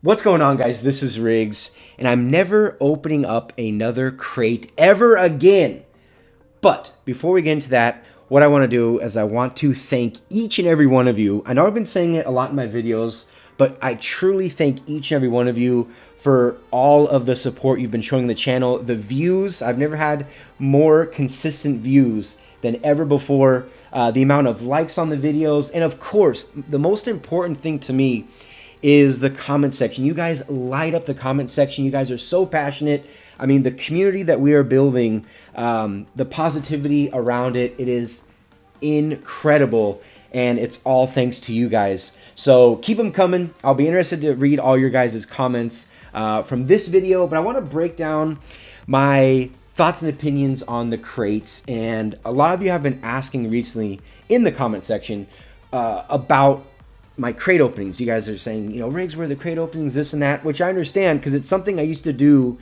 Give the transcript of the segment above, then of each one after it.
What's going on, guys? This is Riggs, and I'm never opening up another crate ever again. But before we get into that, what I want to do is I want to thank each and every one of you. I know I've been saying it a lot in my videos, but I truly thank each and every one of you for all of the support you've been showing the channel. The views, I've never had more consistent views than ever before. The amount of likes on the videos, and of course, the most important thing to me is the comment section. You guys light up the comment section. You guys are so passionate. I mean, the community that we are building, the positivity around it, it is incredible. And it's all thanks to you guys. So keep them coming. I'll be interested to read all your guys' comments from this video. But I want to break down my thoughts and opinions on the crates. And a lot of you have been asking recently in the comment section about my crate openings. You guys are saying, you know, Riggs, where are the crate openings, this and that, which I understand because it's something I used to do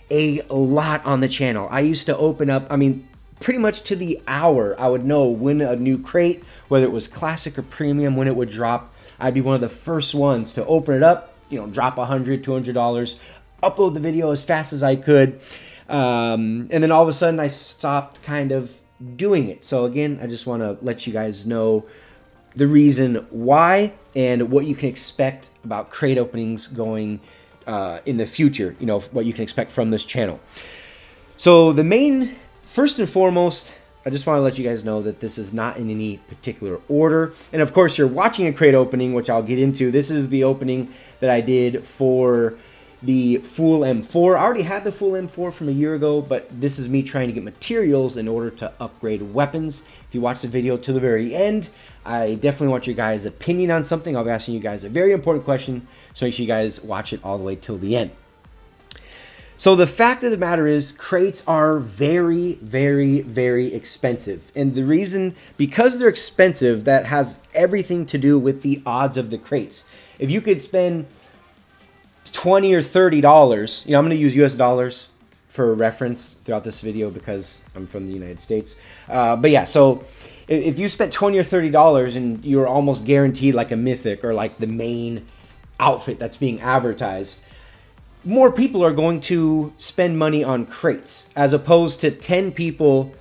a lot on the channel. I used to open up, I mean, pretty much to the hour. I would know when a new crate, whether it was classic or premium, when it would drop. I'd be one of the first ones to open it up, you know, drop $100, $200, upload the video as fast as I could. And then all of a sudden I stopped kind of doing it. So again, I just want to let you guys know the reason why and what you can expect about crate openings going in the future, you know, what you can expect from this channel. So first and foremost, I just want to let you guys know that this is not in any particular order. And of course, you're watching a crate opening, which I'll get into. This is the opening that I did for the full M4. I already had the full M4 from a year ago, but this is me trying to get materials in order to upgrade weapons. If you watch the video to the very end, I definitely want your guys' opinion on something. I'll be asking you guys a very important question, so make sure you guys watch it all the way till the end. So the fact of the matter is, crates are very, very, very expensive. And the reason, because they're expensive, that has everything to do with the odds of the crates. If you could spend $20 or $30, you know, I'm going to use US dollars for reference throughout this video because I'm from the United States. But yeah, so if you spent $20 or $30 and you're almost guaranteed like a mythic or like the main outfit that's being advertised, more people are going to spend money on crates as opposed to 10 people.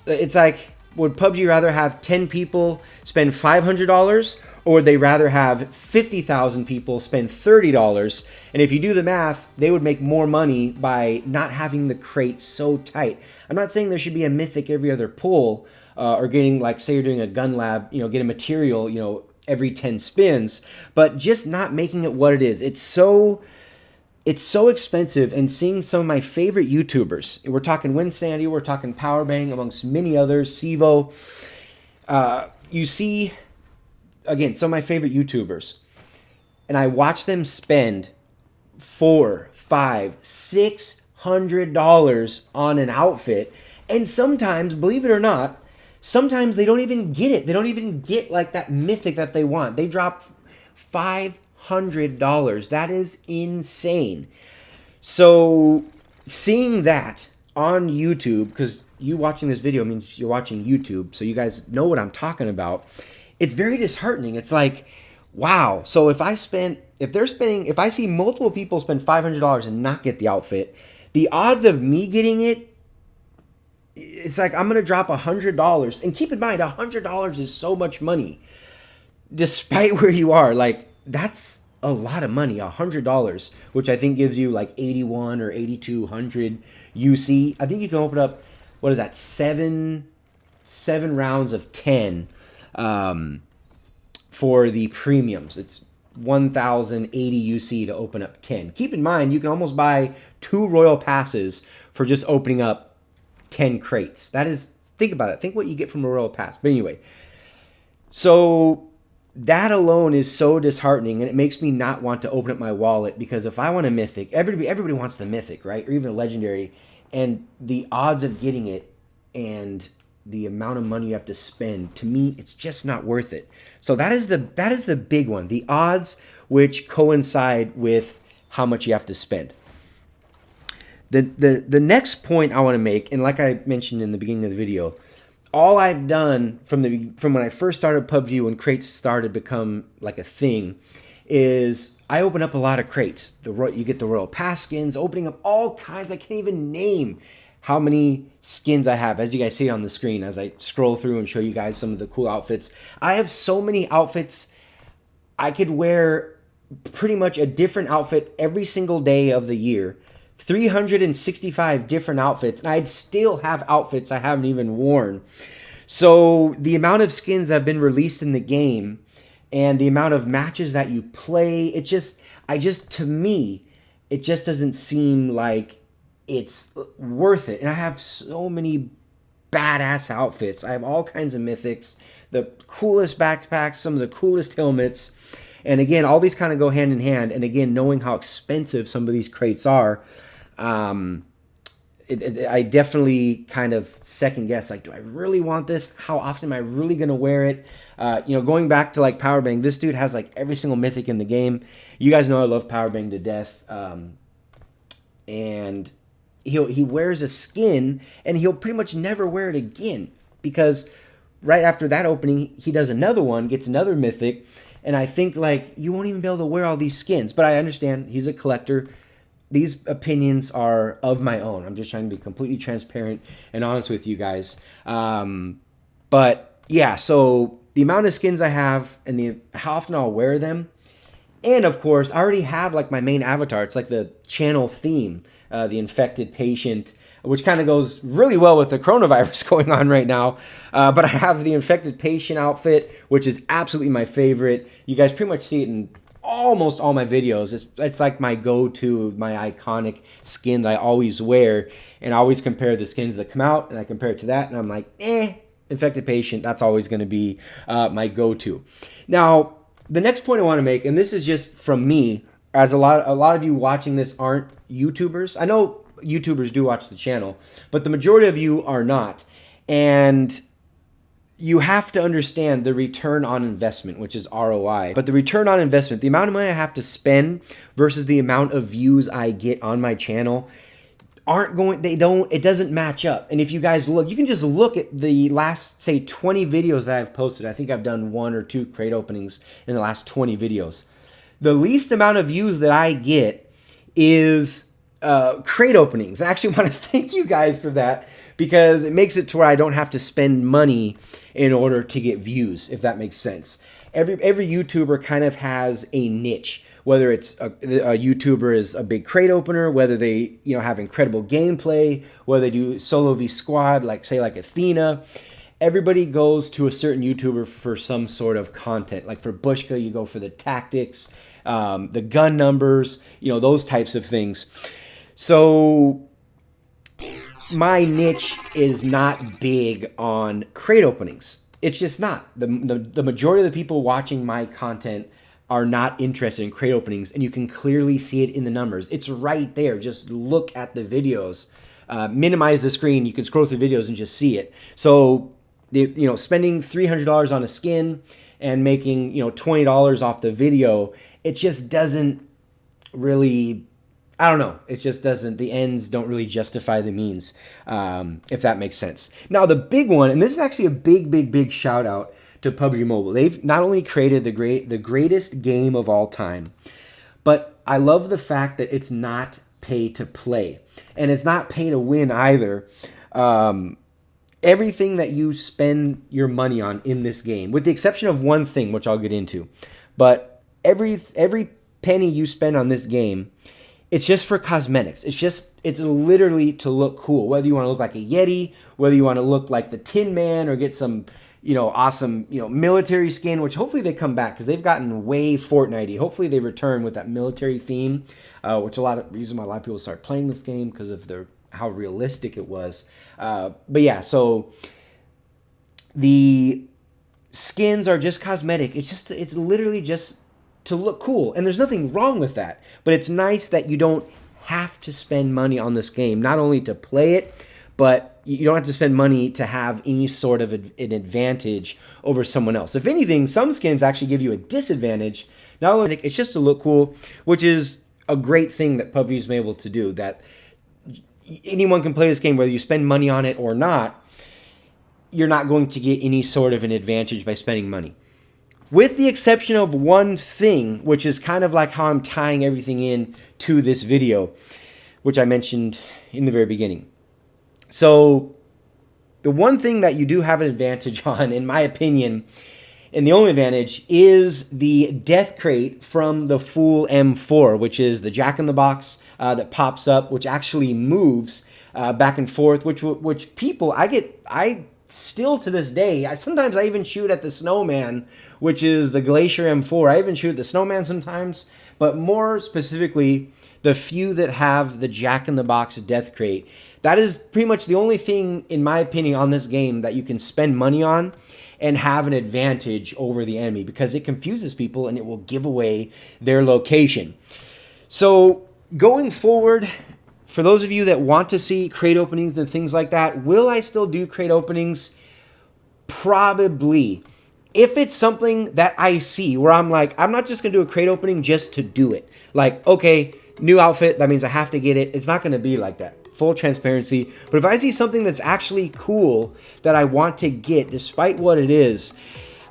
It's like, would PUBG rather have 10 people spend $500, or would they rather have 50,000 people spend $30? And if you do the math, they would make more money by not having the crate so tight. I'm not saying there should be a mythic every other pull, or getting, like, say you're doing a gun lab, you know, get a material, you know, every 10 spins, but just not making it what it is. It's so expensive. And seeing some of my favorite YouTubers, we're talking WinSandy, we're talking Powerbang, amongst many others, Sivo, you see, again, some of my favorite YouTubers, and I watch them spend $400, $500, $600 on an outfit, and sometimes, believe it or not, sometimes they don't even get it. They don't even get like that mythic that they want. They drop $500. That is insane. So seeing that on YouTube, because you watching this video means you're watching YouTube, so you guys know what I'm talking about. It's very disheartening. It's like, wow. So if I see multiple people spend $500 and not get the outfit, the odds of me getting it, it's like I'm going to drop $100. And keep in mind, $100 is so much money. Despite where you are, like, that's a lot of money, $100, which I think gives you like 81 or 8200 UC. I think you can open up, what is that, seven rounds of 10 for the premiums. It's 1080 UC to open up 10. Keep in mind, you can almost buy 2 royal passes for just opening up 10 crates. That is, think about it. Think what you get from a royal pass. But anyway, so that alone is so disheartening, and it makes me not want to open up my wallet, because if I want a mythic, everybody wants the mythic, right? Or even a legendary, and the odds of getting it and the amount of money you have to spend, to me, it's just not worth it. So that is the big one. The odds, which coincide with how much you have to spend. The next point I want to make, and like I mentioned in the beginning of the video, all I've done from when I first started PUBG, when crates started to become like a thing, is I open up a lot of crates. You get the Royal Pass skins, opening up all kinds. I can't even name how many skins I have, as you guys see on the screen as I scroll through and show you guys some of the cool outfits. I have so many outfits. I could wear pretty much a different outfit every single day of the year. 365 different outfits, and I'd still have outfits I haven't even worn. So the amount of skins that have been released in the game and the amount of matches that you play, to me, it just doesn't seem like it's worth it. And I have so many badass outfits. I have all kinds of mythics, the coolest backpacks, some of the coolest helmets. And again, all these kind of go hand in hand. And again, knowing how expensive some of these crates are, I definitely kind of second guess, like, do I really want this? How often am I really going to wear it? Going back to like Powerbang, this dude has like every single mythic in the game. You guys know I love Powerbang to death. And he wears a skin and he'll pretty much never wear it again, because right after that opening, he does another one, gets another mythic. And I think like you won't even be able to wear all these skins, but I understand he's a collector. These opinions are of my own. I'm just trying to be completely transparent and honest with you guys. But yeah, so the amount of skins I have and how often I'll wear them. And of course, I already have like my main avatar. It's like the channel theme, the infected patient, which kind of goes really well with the coronavirus going on right now. But I have the infected patient outfit, which is absolutely my favorite. You guys pretty much see it in almost all my videos. It's like my go-to, my iconic skin that I always wear, and I always compare the skins that come out, and I compare it to that, and I'm like, infected patient, that's always going to be my go-to. Now, the next point I want to make, and this is just from me, as a lot of you watching this aren't YouTubers. I know YouTubers do watch the channel, but the majority of you are not, and you have to understand the return on investment, which is ROI. But the return on investment, the amount of money I have to spend versus the amount of views I get on my channel it doesn't match up. And if you guys look, you can just look at the last, say, 20 videos that I've posted. I think I've done 1 or 2 crate openings in the last 20 videos. The least amount of views that I get is crate openings. I actually want to thank you guys for that, because it makes it to where I don't have to spend money in order to get views, if that makes sense. Every YouTuber kind of has a niche, whether it's a YouTuber is a big crate opener, whether they have incredible gameplay, whether they do solo v squad, like say like Athena. Everybody goes to a certain YouTuber for some sort of content. Like for Bushka, you go for the tactics, the gun numbers, those types of things. So my niche is not big on crate openings. It's just not. The majority of the people watching my content are not interested in crate openings, and you can clearly see it in the numbers. It's right there. Just look at the videos. Minimize the screen. You can scroll through videos and just see it. So, spending $300 on a skin and making $20 off the video, it just doesn't really. I don't know. It just doesn't. The ends don't really justify the means, if that makes sense. Now, the big one, and this is actually a big shout out to PUBG Mobile. They've not only created the greatest game of all time, but I love the fact that it's not pay to play, and it's not pay to win either. Everything that you spend your money on in this game, with the exception of one thing, which I'll get into, but every penny you spend on this game, it's just for cosmetics. It's literally to look cool. Whether you want to look like a Yeti, whether you want to look like the Tin Man, or get some, awesome, military skin, which hopefully they come back, because they've gotten way Fortnite-y. Hopefully they return with that military theme, which reason why a lot of people start playing this game, because of how realistic it was. But yeah, so the skins are just cosmetic. It's literally just to look cool, and there's nothing wrong with that, but it's nice that you don't have to spend money on this game, not only to play it, but you don't have to spend money to have any sort of an advantage over someone else. If anything, some skins actually give you a disadvantage. Not only it's just to look cool, which is a great thing that PUBG's been able to do, that anyone can play this game, whether you spend money on it or not. You're not going to get any sort of an advantage by spending money. with the exception of one thing, which is kind of like how I'm tying everything in to this video, which I mentioned in the very beginning. So the one thing that you do have an advantage on, in my opinion, and the only advantage, is the death crate from the full M4, which is the Jack-in-the-Box that pops up, which actually moves back and forth, which people, I still to this day, sometimes I even shoot at the Snowman, which is the Glacier M4. I even shoot at the Snowman sometimes, but more specifically, the few that have the Jack-in-the-Box death crate. That is pretty much the only thing, in my opinion, on this game that you can spend money on and have an advantage over the enemy, because it confuses people and it will give away their location. So going forward, for those of you that want to see crate openings and things like that, will I still do crate openings? Probably. If it's something that I see where I'm like, I'm not just going to do a crate opening just to do it. Like, okay, new outfit, that means I have to get it. It's not going to be like that. Full transparency. But if I see something that's actually cool that I want to get, despite what it is,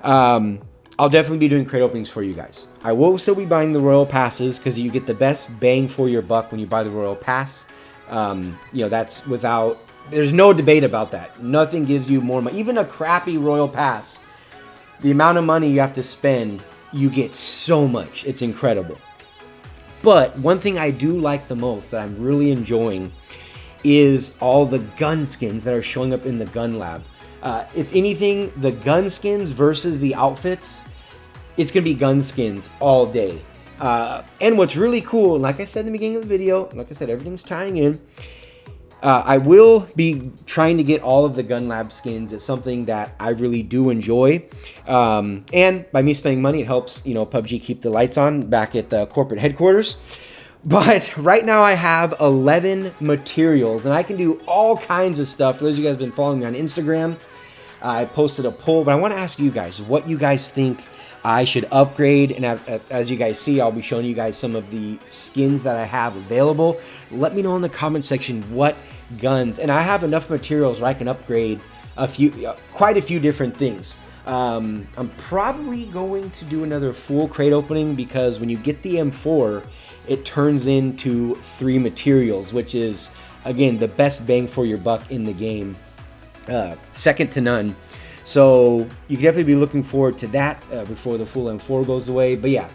I'll definitely be doing crate openings for you guys. I will still be buying the Royal Passes, because you get the best bang for your buck when you buy the Royal Pass. You know, that's without, there's no debate about that. Nothing gives you more money. Even a crappy Royal Pass, the amount of money you have to spend, you get so much. It's incredible. But one thing I do like the most, that I'm really enjoying, is all the gun skins that are showing up in the gun lab. If anything, the gun skins versus the outfits, it's going to be gun skins all day. And what's really cool, like I said in the beginning of the video, like I said, everything's tying in. I will be trying to get all of the gun lab skins. It's something that I really do enjoy. And by me spending money, it helps, you know, PUBG keep the lights on back at the corporate headquarters. But right now I have 11 materials, and I can do all kinds of stuff. For those of you guys who have been following me on Instagram, I posted a poll, but I want to ask you guys what you guys think I should upgrade. And as you guys see, I'll be showing you guys some of the skins that I have available. Let me know in the comment section what guns, and I have enough materials where I can upgrade quite a few different things. I'm probably going to do another full crate opening, because when you get the M4, it turns into 3 materials, which is, again, the best bang for your buck in the game. Second to none. So you can definitely be looking forward to that before the full M4 goes away. But yeah,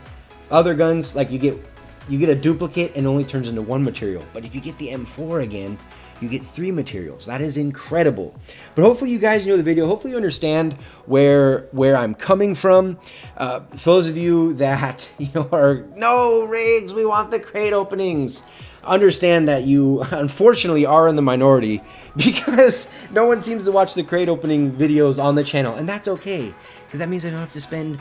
other guns, like you get a duplicate and it only turns into 1 material. But if you get the M4 again, you get 3 materials. That is incredible. But hopefully you guys know the video. Hopefully you understand where I'm coming from. For those of you that, you know, are, no, Riggs, we want the crate openings, understand that you unfortunately are in the minority, because no one seems to watch the crate opening videos on the channel. And that's okay, because that means I don't have to spend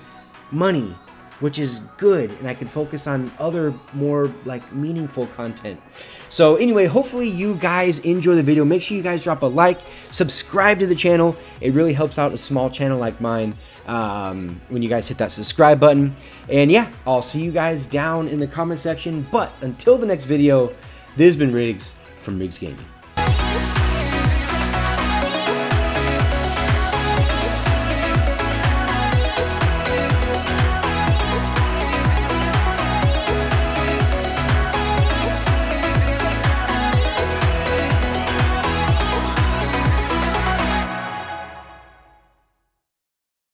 money, which is good, and I can focus on other more like meaningful content. So anyway, hopefully you guys enjoy the video. Make sure you guys drop a like, subscribe to the channel. It really helps out a small channel like mine when you guys hit that subscribe button. And yeah, I'll see you guys down in the comment section. But until the next video, this has been Riggs from Riggs Gaming.